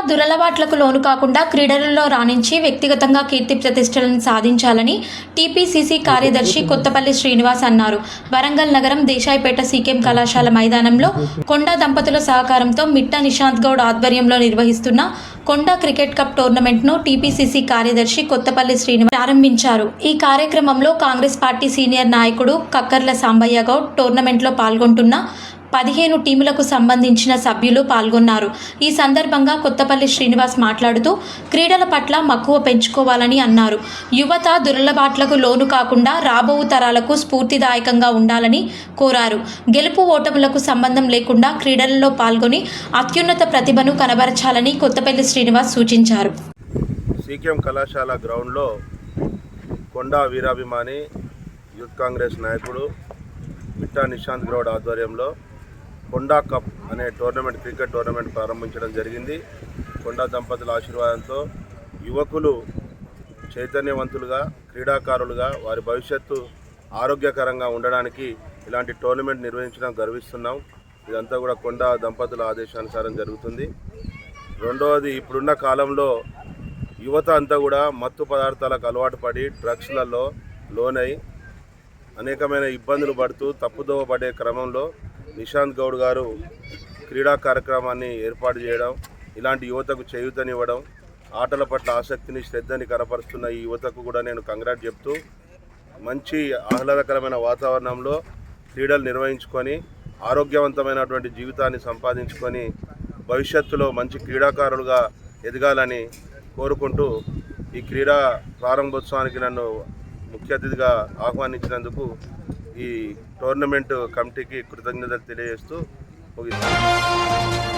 దురలవాట్లకు లోను కాకుండా క్రీడలలో రాణించి వ్యక్తిగతంగా కీర్తి ప్రతిష్టలను సాధించాలని టీపీసీసీ కార్యదర్శి కొత్తపల్లి శ్రీనివాస్ అన్నారు. వరంగల్ నగరం దేశాయిపేట సీకేఎం కళాశాల మైదానంలో కొండా దంపతుల సహకారంతో మిట్టా నిశాంత్ గౌడ్ ఆధ్వర్యంలో నిర్వహిస్తున్న కొండా క్రికెట్ కప్ టోర్నమెంట్ను టీపీసీసీ కార్యదర్శి కొత్తపల్లి శ్రీనివాస్ ప్రారంభించారు. ఈ కార్యక్రమంలో కాంగ్రెస్ పార్టీ సీనియర్ నాయకుడు కక్కర్ల సాంబయ్య గౌడ్, టోర్నమెంట్లో పాల్గొంటున్న 15 టీములకు సంబంధించిన సభ్యులు పాల్గొన్నారు. ఈ సందర్భంగా కొత్తపల్లి శ్రీనివాస్ మాట్లాడుతూ క్రీడల పట్ల మక్కువ పెంచుకోవాలని అన్నారు. యువత దురలవాట్లకు లోను కాకుండా రాబో తరాలకు స్ఫూర్తిదాయకంగా ఉండాలని కోరారు. గెలుపు ఓటములకు సంబంధం లేకుండా క్రీడలలో పాల్గొని అత్యున్నత ప్రతిభను కనబరచాలని కొత్తపల్లి శ్రీనివాస్ సూచించారు. సీకేఎం కళాశాల గ్రౌండ్లో కొండా వీరాభిమాని యూత్ కాంగ్రెస్ నాయకుడు మిట్టా నిశాంత్ గౌడ్ ఆధ్వర్యంలో కొండా కప్ అనే క్రికెట్ టోర్నమెంట్ ప్రారంభించడం జరిగింది. కొండా దంపతుల ఆశీర్వాదంతో యువకులు చైతన్యవంతులుగా, క్రీడాకారులుగా వారి భవిష్యత్తు ఆరోగ్యకరంగా ఉండడానికి ఇలాంటి టోర్నమెంట్ నిర్వహించడం గర్విస్తున్నాం. ఇదంతా కూడా కొండా దంపతుల ఆదేశానుసారం జరుగుతుంది. రెండవది, ఇప్పుడున్న కాలంలో యువత అంతా కూడా మత్తు పదార్థాలకు అలవాటు పడి డ్రగ్స్లలో లోనై అనేకమైన ఇబ్బందులు పడుతూ తప్పుదోవ పడే క్రమంలో నిశాంత్ గౌడ్ గారు క్రీడా కార్యక్రమాన్ని ఏర్పాటు చేయడం, ఇలాంటి యువతకు చేయూతనివ్వడం, ఆటల పట్ల ఆసక్తిని, శ్రద్ధని కనపరుస్తున్న ఈ యువతకు కూడా నేను కంగ్రాట్ చెప్తూ మంచి ఆహ్లాదకరమైన వాతావరణంలో క్రీడలు నిర్వహించుకొని ఆరోగ్యవంతమైనటువంటి జీవితాన్ని సంపాదించుకొని భవిష్యత్తులో మంచి క్రీడాకారులుగా ఎదగాలని కోరుకుంటూ ఈ క్రీడా ప్రారంభోత్సవానికి నన్ను ముఖ్య అతిథిగా ఆహ్వానించినందుకు ఈ టోర్నమెంట్ కమిటీకి కృతజ్ఞతలు తెలియజేస్తూ ముగిస్తాను.